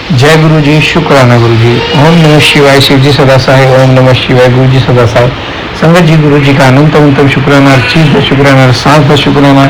जय गुरु जी, शुक्राना गुरु जी। ओम नमः शिवाय, शिव जी सदा सहाय। ओम नमः शिवाय, गुरु जी सदा सहाय। संगत जी, गुरु जी का अनंत अनंत शुक्राना, चीज शुक्राना, सांस शुक्राना।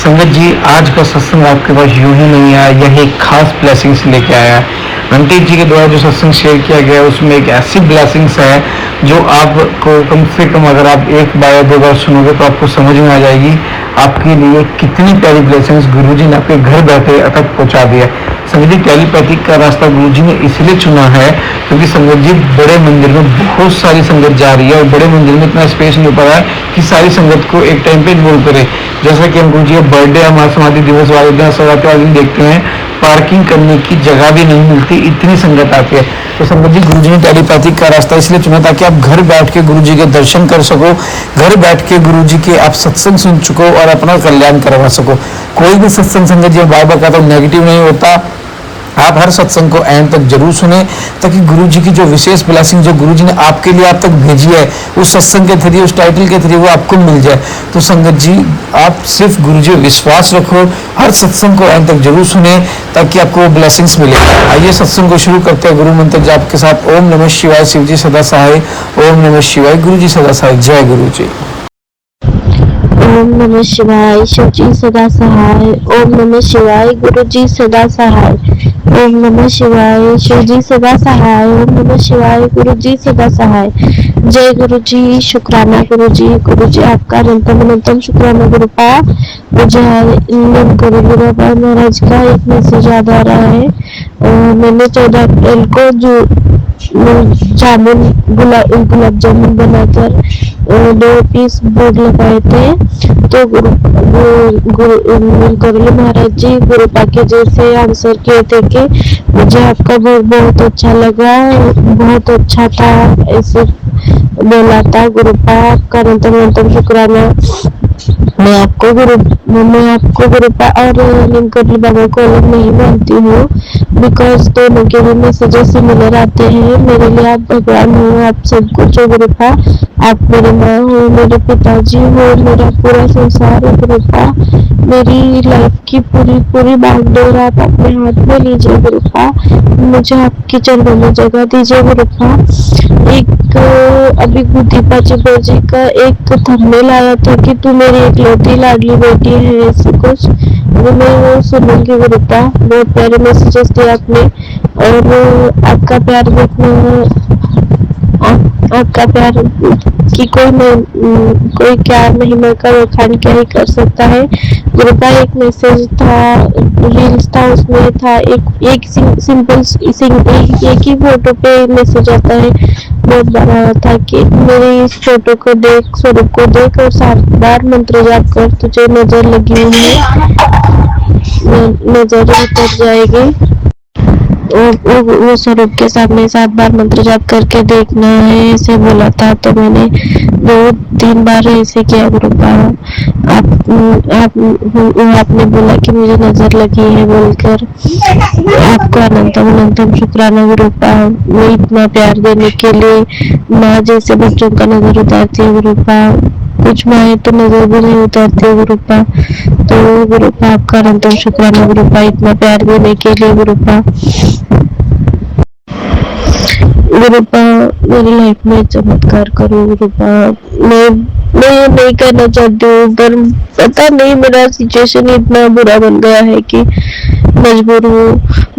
संगत जी, आज का सत्संग आपके पास यूं ही नहीं आया, यह एक खास ब्लेसिंग्स लेके आया है। अंकित जी के द्वारा जो सत्संग शेयर किया गया है उसमें एक ऐसी ब्लेसिंग्स है जो आपको कम से कम अगर आप एक बार या दो बार सुनोगे तो आपको समझ में आ जाएगी आपके लिए कितनी प्यारी ब्लेसिंग्स गुरुजी ने आपके घर बैठे तक पहुंचा दिया। संगत जी, टेलीपैथिक का रास्ता गुरुजी ने इसलिए चुना है क्योंकि संगत जी बड़े मंदिर में बहुत सारी संगत जा रही है और बड़े मंदिर में इतना स्पेस नहीं हो पा रहा है कि सारी संगत को एक टाइम पे इन्वॉल्व करे। जैसा कि हम गुरुजी का बर्थडे या महासमाधि दिवस वाले दिन सवाते वाले दिन देखते हैं, पार्किंग करने की जगह भी नहीं मिलती, इतनी संगत आती है। तो संगत जी, गुरुजी ने टेलीपैथिक का रास्ता इसलिए चुना ताकि आप घर बैठ के गुरुजी के दर्शन कर सको, घर बैठ के गुरुजी के आप सत्संग सुन सको और अपना कल्याण करवा सको। कोई भी सत्संग संगत जी बार बार कहता हूं नेगेटिव नहीं होता। आप हर सत्संग को एंड तक जरूर सुने ताकि गुरुजी की जो विशेष ब्लेसिंग जो गुरुजी ने आपके लिए आप तक भेजी है उस सत्संग के थ्रू, उस टाइटल के थ्रू वो आपको मिल जाए। तो संगत जी, आप सिर्फ गुरुजी पे विश्वास रखो, हर सत्संग को एंड तक जरूर सुने ताकि आपको वो ब्लेसिंग्स मिले। आइए सत्संग को शुरू करते हैं गुरु मंत्र जाप के साथ। ओम नमः शिवाय, शिव जी सदा सहाय। ओम नमः शिवाय, गुरु जी सदा सहाय। जय गुरु जी। ओम नमः शिवाय, शिव जी सदा सहाय। ओम नमः शिवाय, गुरु जी सदा सहाय। ओम नमः शिवाय, शिव जी सदा सहाय। ओम नमः शिवाय, गुरु जी सदा सहाय। जय गुरु जी, शुक्राना गुरु जी। गुरु जी आपका अनंतम अनंतम शुक्राना गुरुपा। मुझे गुरु बाबा महाराज का एक मैसेज याद आ रहा है। मैंने 14 अप्रैल को जो जामुन गुलाब जामुन बनाकर 2 पीस भोग लगाए थे। तो गुरु महाराज जी गुरुपा के जैसे आंसर किए थे कि मुझे आपका भोग बहुत अच्छा लगा, बहुत अच्छा था, ऐसे बोला था। गुरुपा आपका अनंतम अनंतम शुक्राना। मैं आपको गुरुपा और लिंकरली बाबा को अलग नहीं मानती हूँ, बिकॉज दोनों के भी मैसेजेस सिमिलर आते हैं। मेरे लिए आप भगवान हो, आप सब कुछ हो गुरुपा। आप मेरी माँ हो, मेरे पिताजी हो, मेरा पूरा संसार हो गुरुपा। मेरी लाइफ की पूरी बागडोर आप अपने हाथ में लीजिए गुरुपा। मुझे आपके चरणों में जगह दीजिए गुरुपा। एक अभी दीपा जी का एक थंबनेल आया था कि तू मेरी इकलौती लाडली बेटी है, ऐसे कुछ, मैं वो सुनूंगी गुरुपा। बहुत प्यारे मैसेजेस दिए आपने और आपका प्यार देखना, आपका प्यार कि कोई क्या महिमा का वखान क्या ही कर सकता है गुरुपा। एक मैसेज था, रील्स था, उसमें था एक सिंपल एक ही फोटो पे मैसेज आता है, बहुत बार आया था कि मेरी इस फोटो को देख, स्वरूप को देख और 7 बार मंत्र जाप कर, तुझे नजर लगी हुई है, नजर उतर जाएगी। वो स्वरूप के सामने 7 बार मंत्र जाप करके देखना है, ऐसे बोला था। तो मैंने 2-3 बार ऐसे किया गुरुपा। आपने बोला कि मुझे नजर लगी है बोलकर। आपको अनंतम अनंतम शुक्राना गुरुपा। वो इतना प्यार देने के लिए, माँ जैसे बच्चों का नजर उतारती है गुरुपा। कुछ माए तो नजर भी नहीं उतारती है गुरुपा। तो गुरुपा आपका अनंतम शुक्राना गुरुपा, इतना प्यार देने के लिए गुरुपा। गुरुपा मेरी लाइफ में चमत्कार करो गुरुपा। मैं ये नहीं करना चाहती हूँ, पर पता नहीं मेरा सिचुएशन इतना बुरा बन गया है कि मजबूर हूँ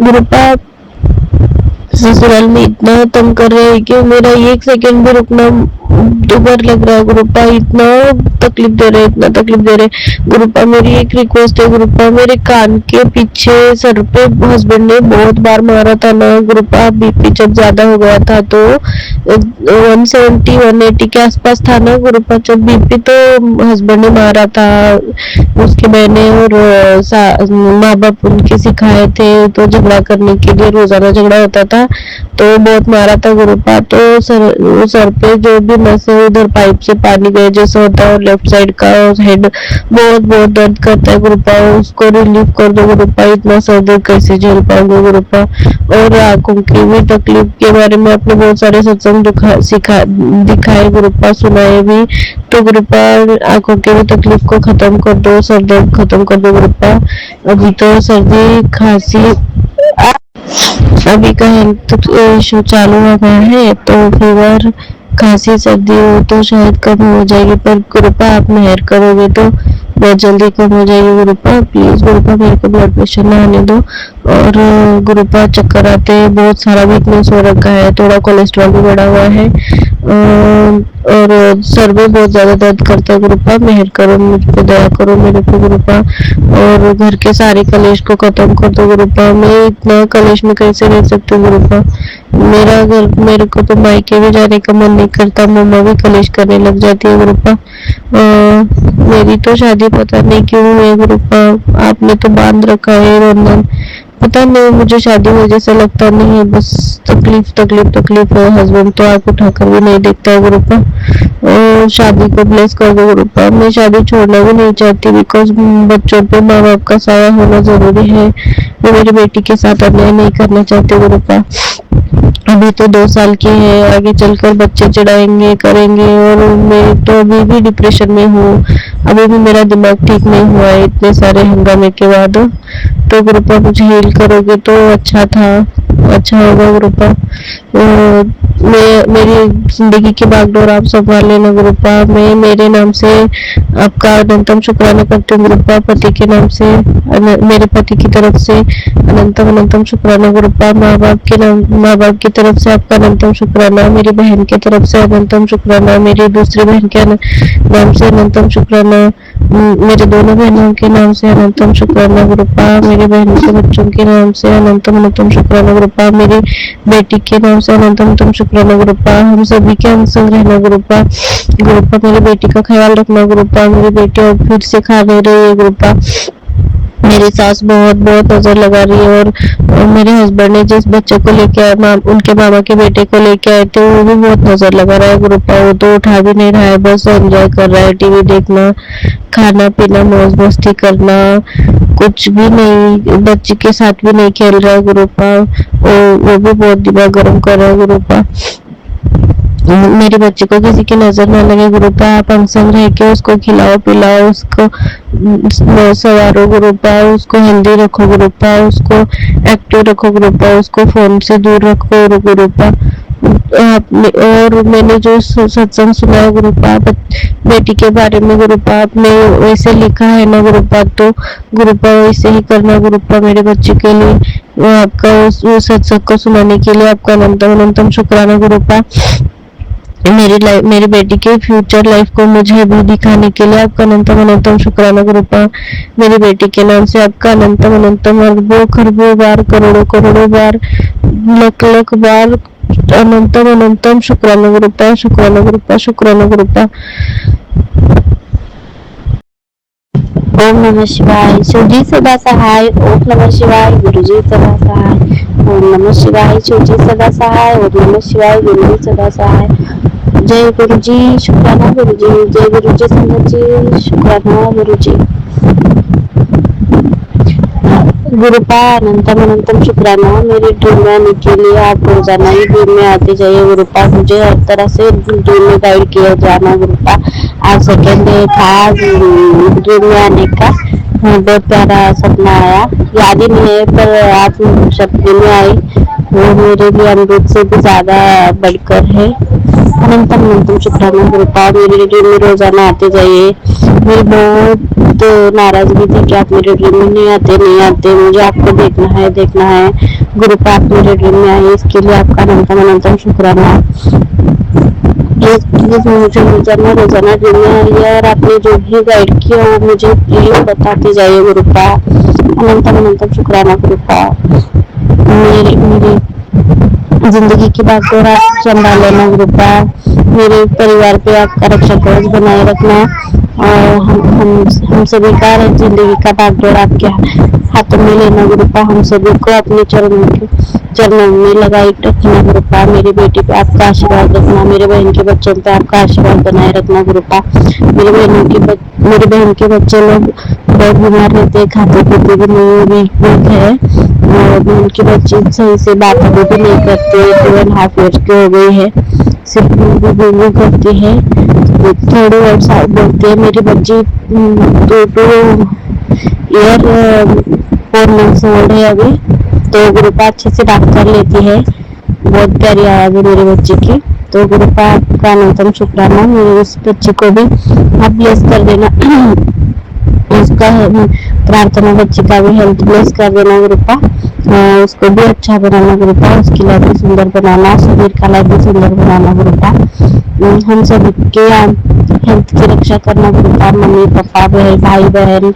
गुरुपा। ससुराल में इतना तंग कर रहे हैं कि मेरा 1 सेकंड भी रुकना दुबार लग रहा है गुरुपा। इतना तकलीफ दे रहे गुरुपा। मेरी एक रिक्वेस्ट है गुरुपा, मेरे कान के पीछे सर पे हस्बैंड ने बहुत बार मारा था ना गुरुपा। बीपी जब ज्यादा हो गया था तो 170-180 के आसपास था ना गुरुपा जब बीपी, तो हस्बैंड ने मारा था। उसके मैंने और माँ बाप उनके सिखाए थे, तो झगड़ा करने के लिए रोजाना झगड़ा होता था, तो बहुत मारा था गुरुपा। तो सर पे जो भी नस है उधर पाइप से पानी गए जैसा होता है, और लेफ्ट साइड का हेड बहुत दर्द करता है गुरुपा। उसको रिलीफ कर दो गुरुपा, इतना सर दर्द कैसे झेल पाऊंगे गुरुपा। और आंखों की भी तकलीफ के बारे में आपने बहुत सारे सत्संग दिखाए गुरुपा, सुनाए भी। तो गुरुपा आंखों की भी तकलीफ को खत्म कर दो, सर दर्द खत्म कर दो गुरुपा। अभी तो सर्दी खांसी अभी का हेल्थ इशू चालू हो गया है, तो फीवर खांसी सर्दी हो तो शायद कम हो जाएगी, पर गुरुपा आप मेहर करोगे तो बहुत जल्दी कम हो जाएगी। गुरुपा प्लीज गुरुपा मेरे को ब्लड प्रेशर ना आने दो। और गुरुपा चक्कर आते हैं, बहुत सारा वीकनेस हो रखा है, थोड़ा कोलेस्ट्रॉल भी बढ़ा हुआ है, और सर भी बहुत ज्यादा दर्द करता है। गुरुपा मेहर करो, मुझ पे दया करो मेरे पे गुरुपा, और घर के सारे कलेश को खत्म कर दो गुरुपा। मैं इतना कलेश में कैसे रह सकती हूँ गुरुपा। मेरा घर, मेरे को तो मायके भी जाने का मन नहीं करता, मम्मा भी कलेश करने लग जाती है गुरुपा। मेरी तो शादी पता नहीं क्यों है गुरुपा, आपने तो बांध रखा है बंधन, पता नहीं मुझे शादी में जैसा लगता नहीं है, बस तकलीफ तकलीफ तकलीफ है। हस्बैंड तो आंख उठाकर भी नहीं देखता है गुरुपा। और शादी को ब्लेस कर दो गुरुपा। मैं शादी छोड़ना भी नहीं चाहती, बिकॉज बच्चों पे माँ बाप का साया होना जरूरी है। मैं मेरी बेटी के साथ अन्याय नहीं करना चाहती गुरुपा। अभी तो 2 साल की है, आगे चलकर बच्चे चढ़ाएंगे करेंगे, और मैं तो अभी भी डिप्रेशन में हूँ, अभी भी मेरा दिमाग ठीक नहीं हुआ है इतने सारे हंगामे के बाद। तो गुरुपा मुझे हील करोगे तो अच्छा था, अच्छा होगा गुरुपा। मैं मेरी जिंदगी की बागडोर आप संभाल लेना गुरुपा। मैं मेरे नाम से आपका अनंतम शुक्राना करती हूँ गुरुपा, पति के नाम से, मेरे पति की तरफ से अनंतम अनंतम शुक्राना गुरुपा। माँ बाप की तरफ से आपका अनंतम शुक्राना, मेरी बहन की तरफ से अनंतम शुक्राना, मेरी दूसरी बहन के नाम से अनंतम शुक्राना, मेरे दोनों बहनों के नाम से अनंतम शुक्राना गुरुपा, मेरी बहन के बच्चों के नाम से अनंतम अनंतम शुक्राना गुरुपा, मेरी बेटी के नाम से अनंतम अनंतम शुक्राना गुरुपा। हम सभी के अंग संग रहना गुरुपा। गुरुपा मेरी बेटी का ख्याल रखना गुरुपा, मेरी बेटी अब फिर से खा नहीं रही है गुरुपा। मेरी सास बहुत बहुत नजर लगा रही है, और मेरे हस्बैंड ने जिस बच्चे को लेके आए, उनके मामा के बेटे को लेके आए थे, वो भी बहुत नजर लगा रहा है गुरुपा। वो तो उठा भी नहीं रहा है, बस एंजॉय कर रहा है, टीवी देखना, खाना पीना, मौज मस्ती करना, कुछ भी नहीं, बच्चे के साथ भी नहीं खेल रहा है गुरुपा। वो भी बहुत दिमाग गर्म कर रहा है गुरुपा। मेरे बच्चे को किसी की नजर न लगे गुरुपा। आप अंग संग रह के उसको खिलाओ पिलाओ, उसको सवारो गुरुपा, उसको हेल्दी रखो गुरुपा, उसको एक्टिव रखो गुरुपा, उसको फोन से दूर रखो गुरुपा। और मैंने जो सत्संग सुना है गुरुपा बेटी के बारे में गुरुपा, आपने वैसे लिखा है ना गुरुपा, तो गुरुपा वैसे ही करना गुरुपा मेरे बच्चे के लिए। आपका उस सत्संग को सुनाने के लिए आपका अनंतम अनंतम शुक्राना गुरुपा। मेरी बेटी के फ्यूचर लाइफ को मुझे भी दिखाने के लिए आपका अनंतम अनंतम शुक्राना गुरुपा। मेरी बेटी के नाम से आपका अनंतम अनंतम अरबों खरबों बार, करोड़ों करोड़ों बार, लख लख बार अनंतम अनंतम शुक्राना गुरुपा, शुक्राना गुरुपा, शुक्राना गुरुपा। ओम नमः शिवाय, शिवजी सदा सहाय। ओम नमः शिवाय, गुरुजी सदा सहाय। ओम नमः शिवाय, शिवजी सदा सहाय। ओम नमः शिवाय, गुरुजी सदा सहाय। जय गुरुजी, शुक्राना गुरुजी, जय गुरुजी संगत जी, शुक्राना गुरुजी। गुरुपा अनंतम अनंतम शुक्राना। मेरे ड्रीम में आने के लिए आप रोजाना ही ड्रीम में आते जाइए गुरुपा, मुझे हर तरह से ड्रीम में गाइड किया जाना गुरुपा। आज सेकेंड डे था ड्रीम में आने का, बहुत प्यारा सपना आया, याद ही नहीं है पर आज सपने में आई, वो मेरे लिए अमृत से भी ज्यादा बढ़कर है। अनंतम अनंतम शुक्राना गुरुपा। मेरे ड्रीम में रोजाना आते जाइए। मेरी बहुत नाराजगी थी कि आप मेरे ड्रीम में नहीं आते, मुझे आपको देखना है गुरुपा, आप मेरे ड्रीम में आए, इसके लिए आपका अनंतम अनंतम शुक्राना। प्लीज मुझे रोजाना ड्रीम में आइए, और आपने जो भी गाइड किया वो मुझे प्लीज बताते जाइए गुरुपा। अनंतम अनंतम शुक्राना गुरुपा। मेरी जिंदगी की बागडोर आप संभाल लेना गुरुपा। मेरे परिवार पे आपका रक्षा कवच बनाए रखना, और हम सभी का जिंदगी का बागडोर आपके हाथों में लेना गुरुपा। हम सभी को अपने चरणों में लगाई रखना गुरुपा। मेरी बेटी पे आपका आशीर्वाद रखना, मेरे बहन के बच्चों पे आपका आशीर्वाद बनाए रखना गुरुपा। मेरे बहन के बच्चे लोग बहुत बीमार रहते हैं, खाते पीते भी नहीं, वीक है, और उनके बच्चे सही से बात भी नहीं करते, 2.5 ईयर के हो गई है, सिर्फ गुगु करती है, थोड़े वर्ड बोलते हैं। मेरी बच्ची 2 ईयर 4 मंथ्स ओल्ड है अभी, तो गुरुपा अच्छे से बात कर लेती है, बहुत प्यारी आवाज है मेरे बच्चे की। तो गुरुपा आपका अनंतम शुक्राना, मेरे उस बच्चे को भी आप ब्लेस कर देना, उसका प्रार्थना बच्चे का भी हेल्थ ब्लेस कर देना गुरुपा, उसको भी अच्छा बनाना गुरुपा, उसकी लाइफ भी सुंदर बनाना, शरीर का लाइफ भी सुंदर बनाना गुरुपा, हम सबके हेल्थ की रक्षा करना गुरुपा, मम्मी पापा भाई बहन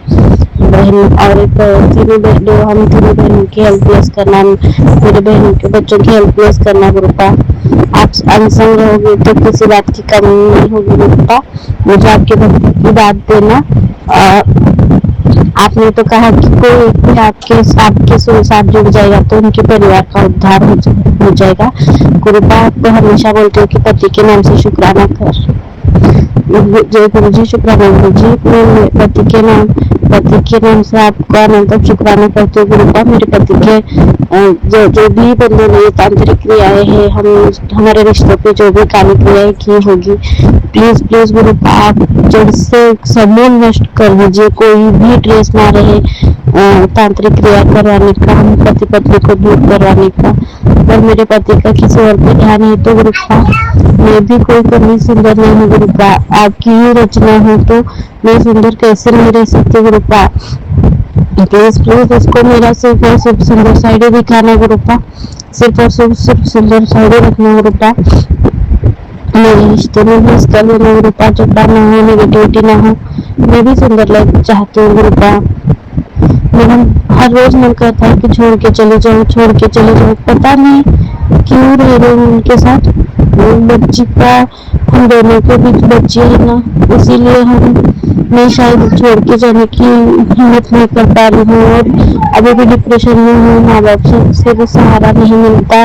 और एक तीनों हम तीनों बहनों की हेल्थ ब्लेस करना, मेरे बहनों के बच्चों की हेल्थ ब्लेस करना गुरुपा। आप अनसंग रहोगे तो किसी बात की कमी नहीं होगी गुरुपा, मुझे आपके भक्ति की बात देना। आपने तो कहा कि कोई आपके साथ जुड़ जाएगा तो उनके परिवार का उद्धार हो जाएगा गुरुपा। आपको हमेशा बोलते हो कि पति के नाम से शुक्राना कर। जय गुरु जी, शुक्राना गुरु जी, पति के नाम से आपका अनंत शुक्राना करते हो गुरुपा। मेरे पति के जो भी बंधन है, तांत्रिक क्रियाएं है, हमारे रिश्तों पे जो भी काली क्रियाएं की होगी, प्लीज प्लीज गुरुपा आप जड़ से समूल नष्ट कर दीजिए, कोई भी ट्रेस ना रहे तांत्रिक क्रिया करवाने का, हम पति पत्नी को दूर करवाने का। और मेरे पति का किसी और पे ध्यान है तो गुरुपा मैं भी कोई कमी सुंदर नहीं हूँ गुरुपा, आपकी ही रचना हो तो मैं सुंदर कैसे नहीं रह सकती गुरुपा। प्लीज प्लीज उसको मेरा सिर्फ और सिर्फ सुंदर साइड दिखाना गुरुपा, सिर्फ और सिर्फ सुंदर साइड रखना गुरुपा, मेरे रिश्ते में भी इसका लेना गुरुपा, झगड़ा ना हो, नेगेटिविटी ना हो, मैं भी सुंदर लाइफ चाहती हूँ गुरुपा। मेरा हर रोज मन करता है कि छोड़ के चले जाओ, पता नहीं क्यों रह रही हूँ उनके साथ, बच्ची का हम दोनों के बीच बच्ची है ना, इसीलिए मैं शायद छोड़ के जाने की हिम्मत नहीं कर पा रही हूँ, और अभी भी डिप्रेशन में हूँ, माँ बाप से भी सहारा नहीं मिलता,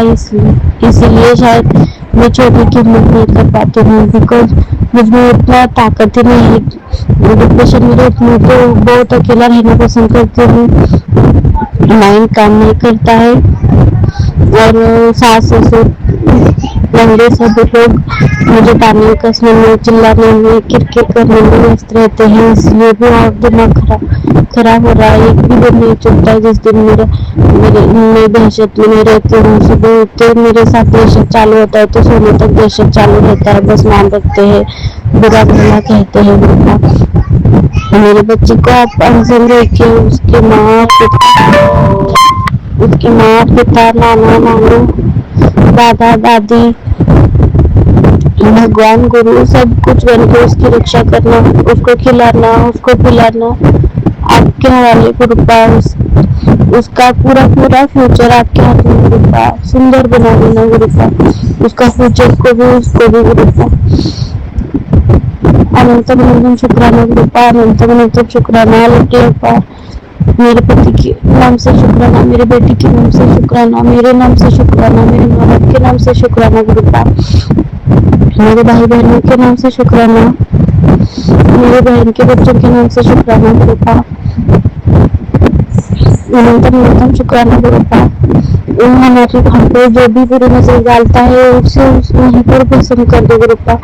इसीलिए शायद मैं छोड़ने की हिम्मत नहीं कर पाती हूँ, बिकॉज मुझमें उतना ताकत ही नहीं है। डिप्रेशन में रहती तो बहुत अकेला रहना पसंद करती हूँ, माइंड काम नहीं करता है, और सास ससुर लंबे सब लोग मुझे ताने कसने में, चिल्लाने में, किरकिर करने में व्यस्त रहते हैं, इसलिए भी और दिमाग खराब हो रहा है। एक भी दिन नहीं चलता है जिस दिन मैं दहशत में नहीं रहती हूँ, सुबह उठते मेरे साथ दहशत चालू होता है तो सोने तक दहशत चालू रहता है, बस नाम रखते हैं, बुरा भला कहते हैं बुरा। मेरे बच्चे को आप अनसन रखिए, उसके माँ पिता नाना नानू दादा दादी भगवान गुरु सब कुछ बनकर उसकी रक्षा करना, उसको खिलाना, उसको पिलाना आपके हवाले गुरुपा, उसका पूरा फ्यूचर आपके हाथ में गुरुपा, सुंदर बना देना गुरुपा, उसका फ्यूचर को भी उसको भी गुरुपा। अनंतम शुक्राना गुरुपा, अनंतम शुक्राना लुटेपा, मेरे पति के नाम से शुक्राना, मेरे बेटी के नाम से शुक्राना, मेरे नाम से शुक्राना, मेरे माँ बाप के नाम से शुक्राना गुरुपा, मेरे भाई बहनों के नाम से शुक्राना, मेरे बहन के बच्चों के नाम से शुक्राना गुरुपा, अनंतम शुक्राना गुरुपा। हमारे हम पे जो भी बुरी नजर डालता है उसे वहीं पर भस्म कर दो गुरुपा,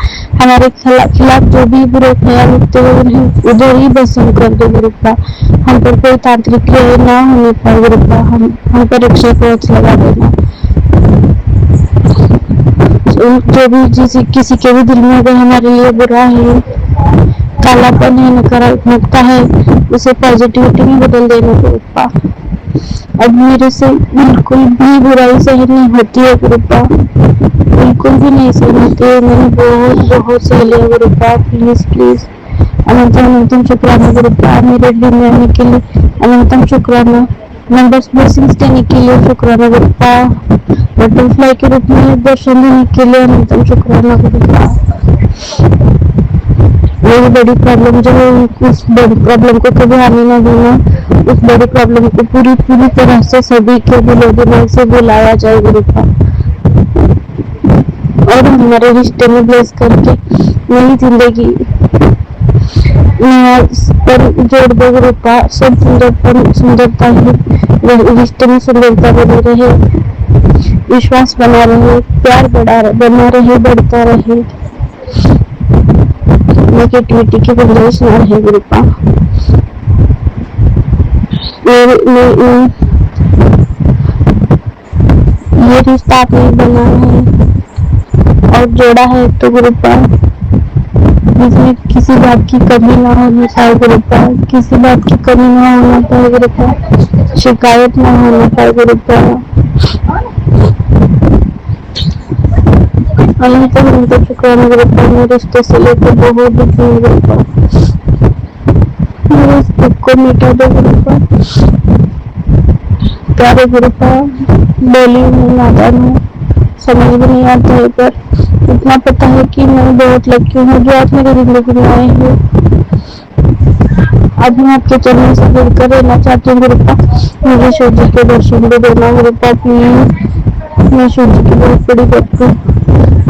हमारे खिलाफ जो भी बुरे ख्याल उठते हैं उन्हें उधर ही भस्म कर दो गुरुपा, हम पर कोई तांत्रिक क्रिया ना होने पाए गुरुपा, हम पर रक्षा कवच लगा देना। जो भी किसी के भी दिल में अगर हमारे लिए बुरा है, कालापन है, नकारात्मकता है, उसे पॉजिटिविटी में बदल देना गुरुपा। अब मेरे से बिल्कुल भी बुराई सहन नहीं होती है गुरुपा, बिल्कुल भी नहीं सहन होती है, मैंने बहुत सह लिया गुरुपा, प्लीज प्लीज अनंतम शुक्राना गुरुपा, मेरे ड्रीम में आने के लिए अनंतम शुक्राना, नंबर्स ब्लेसिंग्स देने के लिए शुक्राना गुरुपा, बटरफ्लाई के रूप में दर्शन देने के लिए अनंतम शुक्राना गुरुपा। मेरी बड़ी प्रॉब्लम जो है उस बड़ी प्रॉब्लम को कभी आने ना देना, उस बड़ी प्रॉब्लम को पूरी तरह से सभी के दिलो दिमाग से बुलाया जाए गुरुपा, और हमारे रिश्ते में ब्लेस करके नई जिंदगी पर जोड़ दो गुरुपा, सब सुंदरता ही रिश्ते में सुंदरता बनी रहे, विश्वास बना रहे, प्यार बना रहे, बढ़ता रहे, नेगेटिविटी की गुंजाइश न रहे गुरुपा। ये रिश्ता आपने बनाया है और जोड़ा है तो गुरुपा इसमें किसी बात की कमी ना होनी पाए गुरुपा, किसी बात की कमी ना होना पाए गुरुपा, शिकायत ना होना पाए गुरुपा। अनंत शुक्राना गुरुपा, मेरे रिश्ते से लेकर बहुत दुखी हूँ गुरुपा, मेरे इस दुख को मिटा दो गुरुपा। प्यारे गुरुपा, बोली हूँ, नादान हूँ, समझ भी नहीं आता है, पर इतना पता है कि मैं बहुत लकी हूँ जो आप मेरी जिंदगी में आए हैं। अब मैं आपके चरणों से जुड़कर रहना चाहती हूँ गुरुपा, मुझे शिव जी के दर्शन भी देना गुरुपा प्लीज। मैं शिव जी की बहुत बड़ी भक्त हूँ,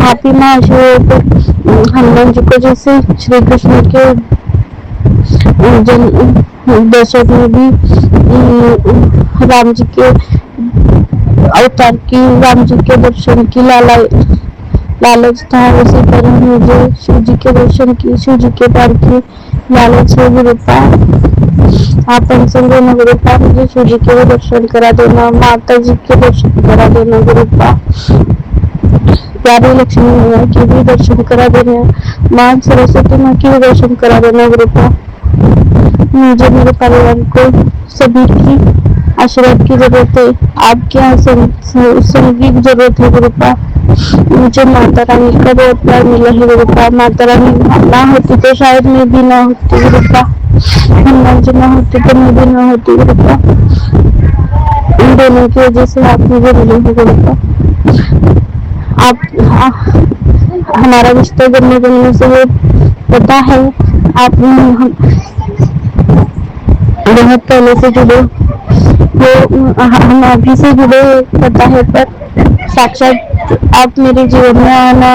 आप ही माँ आशीर्वाद पर हनुमान जी को जैसे श्री कृष्ण के दशरथ में भी राम जी के अवतार की, राम जी के दर्शन की लालच था, उसी तरह मुझे शिव जी के दर्शन की, शिव जी के प्यार की लालच है गुरुपा। आप हमसे देना गुरुपा, मुझे शिव जी के दर्शन करा देना, माता जी के दर्शन करा देना गुरुपा, प्यारी लक्ष्मी मैया के भी दर्शन करा देना, माँ सरस्वती माँ की भी दर्शन करा देना गुरुपा। मुझे मेरे परिवार को सभी की आशीर्वाद की जरूरत है, आपके यहाँ संगी की जरूरत है गुरुपा। मुझे माता रानी का बहुत प्यार मिला है गुरुपा, माता रानी ना होती तो शायद मैं भी ना होती गुरुपा, हनुमान जी ना होती तो मैं भी ना होती गुरुपा। इन दोनों की वजह से आप मुझे मिले हैं गुरुपा। आप हमारा रिश्ता जन्म से है, पता है, आप बहुत पहले से जुड़े, वो हम अभी से जुड़े पता है, पर साक्षात आप मेरे जीवन में आना,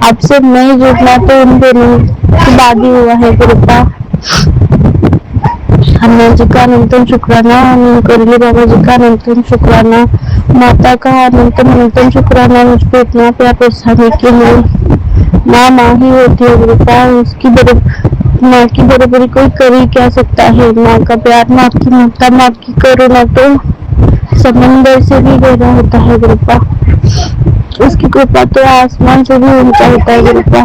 आपसे नहीं जुड़ना तो उन दोनों के बाद ही हुआ है गुरुपा। हनुमान जी का अनंतम शुक्राना, करली बाबा जी का अनंतम शुक्राना, माता का अनंतम शुक्राना मुझ पर इतना प्यार बरसाने के लिए। माँ ही होती है गुरुपा, उसकी माँ की बराबरी कोई कर ही क्या सकता है। माँ का प्यार, माँ की ममता, माँ की करुणा तो समंदर से भी गहरा होता है गुरुपा, उसकी कृपा तो आसमान से भी ऊंचा होता है गुरुपा।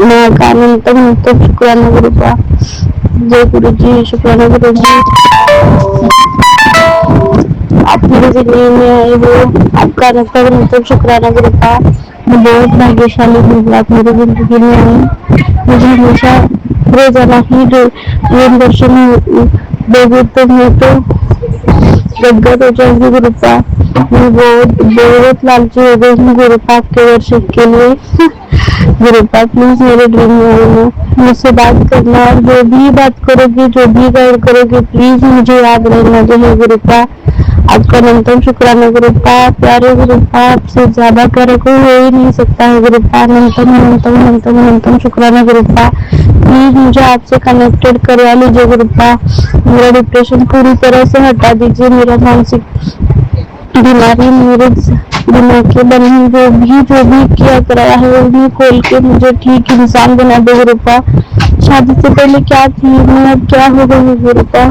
माँ का अनंतम शुक्राना गुरुपा। जय गुरु जी, शुक्राना गुरु जी, आप मेरी जिंदगी में आए हो, आपका अनंतम शुक्राना गुरुपा। मैं बहुत भाग्यशाली हूँ, आप मेरी जिंदगी में आए, मुझे हमेशा रोजाना ही दर्शन दोगे तो मैं तो गदगद हो जाऊंगी गुरुपा। मैं बहुत लालची हो गई हूँ गुरुपा आपके दर्शन के लिए। गुरुपा प्लीज मेरे ड्रीम में आना, मुझसे बात करना, और जो भी बात करोगे, जो भी गाइड करोगे, प्लीज मुझे याद रहना चाहिए गुरुपा। आपका अनंतम शुक्राना गुरुपा, प्यारे गुरुपा, आपसे ज्यादा प्यारा कोई हो ही नहीं सकता है गुरुपा। अनंतम शुक्राना गुरुपा। प्लीज मुझे आपसे कनेक्टेड करवा लीजिए गुरुपा, मेरा डिप्रेशन पूरी तरह से हटा दीजिए, मेरा मानसिक बीमारी, मेरे दिमाग के बंधन जो भी किया कराया है उन्हें खोल के मुझे ठीक इंसान बना दो गुरुपा। शादी से पहले क्या थी मैं, अब क्या हो गई गुरुपा।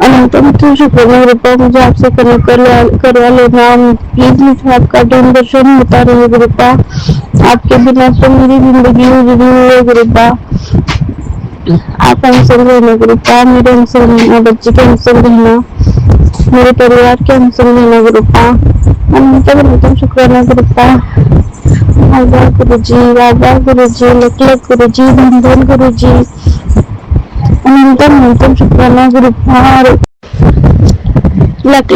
अनंतम शुक्राना गुरुपा, मुझे आपसे कनेक्ट करवा लेना, प्लीज मुझे आपका ड्रीम दर्शन होता रहे गुरुपा। आपके बिना तो मेरी जिंदगी उजड़ी हुई है गुरुपा। आप हमसे रहना गुरुपा, मेरे हमसे रहना, बच्चे के हमसे रहना, मेरे परिवार के हमसे रहना गुरुपा। अनंतम शुक्राना गुरुपा। बाबा गुरु जी, लख गुरु जी, धन गुरु जी, अनंतम शुक्राना गुरुपा, लख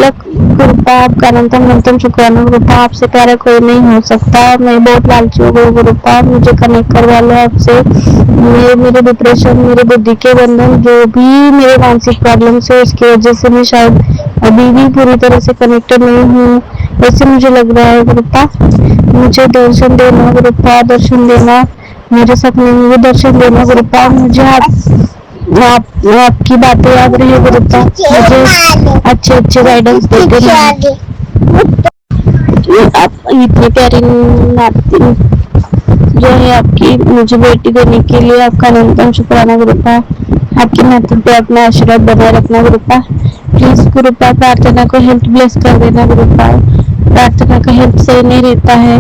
गुरुपा। आपका अनंतम शुक्राना गुरुपा, आपसे प्यारा कोई नहीं हो सकता, मैं बहुत लालची हो गई गुरुपा, मुझे कनेक्ट करवा लो आपसे। मेरे डिप्रेशन, मेरे बुद्धि के बंधन, जो भी मेरे मानसिक प्रॉब्लम है उसकी वजह से मैं शायद अभी भी पूरी तरह से कनेक्टेड नहीं हूँ, ऐसे मुझे लग रहा है गुरुपा। मुझे दर्शन देना गुरुपा, दर्शन देना, मेरे सपने में भी दर्शन देना गुरुपा। मुझे आपकी बातें याद रही गुरुपा, मुझे अच्छे गाइडेंस देते रहिए। आप इतनी प्यारी नाती जो है आपकी, मुझे बेटी देने के लिए आपका अनंतम शुक्राना गुरुपा। आपकी नाती पे अपना आशीर्वाद बनाए रखना गुरुपा। प्लीज गुरुपा प्रार्थना को हेल्थ ब्लेस कर देना गुरुपा। प्रार्थना का हेल्थ सही नहीं रहता है।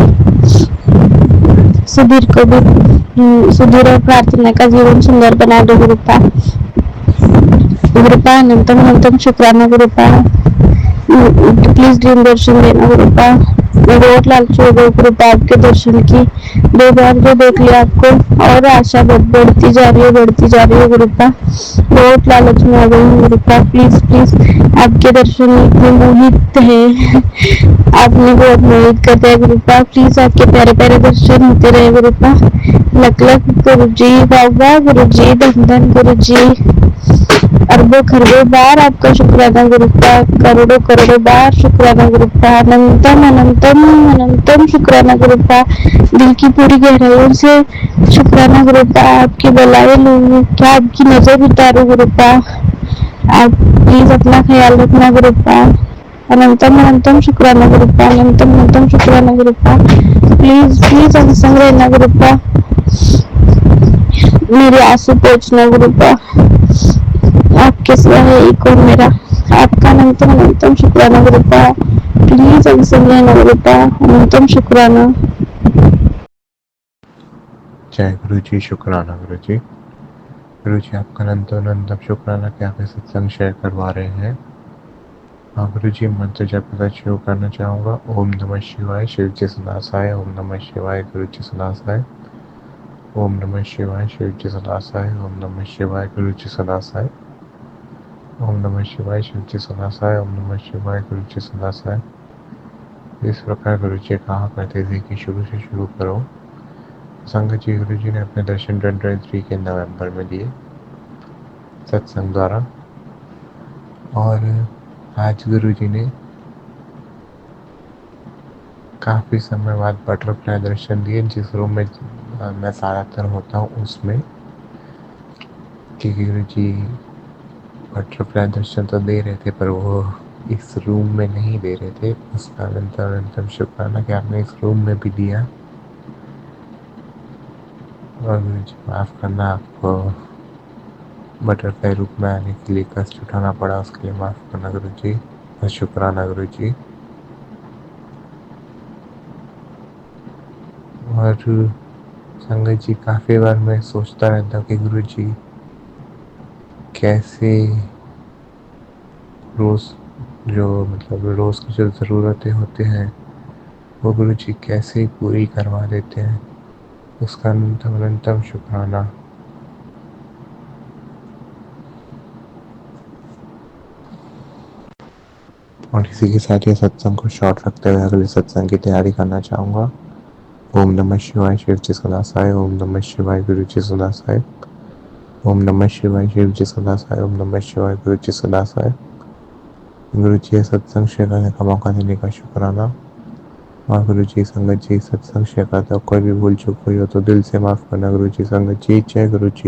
सुधीर को भी सुधीर और प्रार्थना का जीवन सुंदर बना दो गुरुपा। गुरुपा अनंतम अनंतम शुक्राना गुरुपा। प्लीज ड्रीम दर्शन देना गुरुपा। मैं बहुत लालची हो गई गुरुपा आपके दर्शन की। 2 बार जो देख लिया आपको और आशा बढ़ती जा रही है गुरुपा। बहुत लालच में आ गई हूँ गुरुपा। प्लीज प्लीज आपके दर्शन इतने मोहित है। आपने बहुत मोहित कर दिया गुरुपा। प्लीज आपके प्यारे प्यारे दर्शन होते रहे गुरुपा। लक लक गुरु जी, बाबा गुरु जी, धन धन गुरु जी। अरबों खरबों बार आपका शुक्राना गुरुपा। करोड़ों करोड़ों बार शुक्राना गुरुपा। अनंतम अनंतम अनंतम शुक्राना गुरुपा। दिल की पूरी गहराइयों से शुक्राना गुरुपा। आपकी बलाएं लूं क्या आपकी नजर उतारूं गुरुपा। आप प्लीज अपना ख्याल रखना गुरुपा। अनंतम अनंतम शुक्राना गुरुपा। अनंतम अनंतम शुक्राना गुरुपा। प्लीज प्लीज हम संग रहना गुरुपा। मेरे आंसू पोंछना गुरुपा। आपके सिवा है एक और मेरा। आपका अनंतम अनंतम शुक्राना गुरुपा। प्लीज हम संग रहना गुरुपा। अनंतम शुक्राना। जय गुरु जी, शुक्राना गुरु जी। गुरु जी आपका अनंतम शुक्राना कि आप सत्संग शेयर करवा रहे हैं। हाँ गुरु जी, मंत्र जप का शुरू करना चाहूँगा। ओम नमः शिवाय, शिव जी सदासाय। ओम नमः शिवाय, गुरु जी सदासाय। ओम नमः शिवाय, शिव जी सदासाय। ओम नमः शिवाय, गुरु जी सदासाय। ओम नमः शिवाय, शिव जी सदासाय। ओम नमः शिवाय, गुरु जी सदासाय। इस प्रकार गुरु जी कहा करते थे कि शुरू से शुरू करो। संगत जी, गुरु जी ने अपने दर्शन 2023 के नवंबर में दिए सत्संग द्वारा, और आज गुरु जी ने काफ़ी समय बाद बटरफ्लाई दर्शन दिए, जिस रूम में मैं ज़्यादातर होता हूँ उसमें, क्योंकि गुरु जी बटरफ्लाई दर्शन तो दे रहे थे पर वो इस रूम में नहीं दे रहे थे। उसका अनंतम शुक्राना कि आपने इस रूम में भी दिया। और गुरु जी माफ़ करना, आपको बटरफ्लाई रूप में आने के लिए कष्ट उठाना पड़ा, उसके लिए माफ़ करना गुरु जी और शुक्राना गुरु जी। और संगत जी, काफ़ी बार मैं सोचता रहता हूँ कि गुरु जी कैसे रोज़ रोज़ की जो ज़रूरतें होते हैं वो गुरु जी कैसे पूरी करवा देते हैं। उसका अनंतम शुक्राना। और इसी के साथ ये सत्संग को शॉर्ट रखते हुए अगले सत्संग की तैयारी करना चाहूँगा। ओम नमः शिवाय, शिव जी सदासाय। ओम नमः शिवाय, गुरु जी सदासाय। ओम नमः शिवाय, शिव जी सदासाय। ओम नमः शिवाय, गुरु जी सदासाय। गुरु जी सत्संग शेयर करने का मौका देने का शुक्राना। और गुरु जी, संगत जी सत्संग शेयर करते हो कोई भी भूल चूक हुई हो तो दिल से माफ़ करना गुरु जी। संगत जी, जय गुरु जी।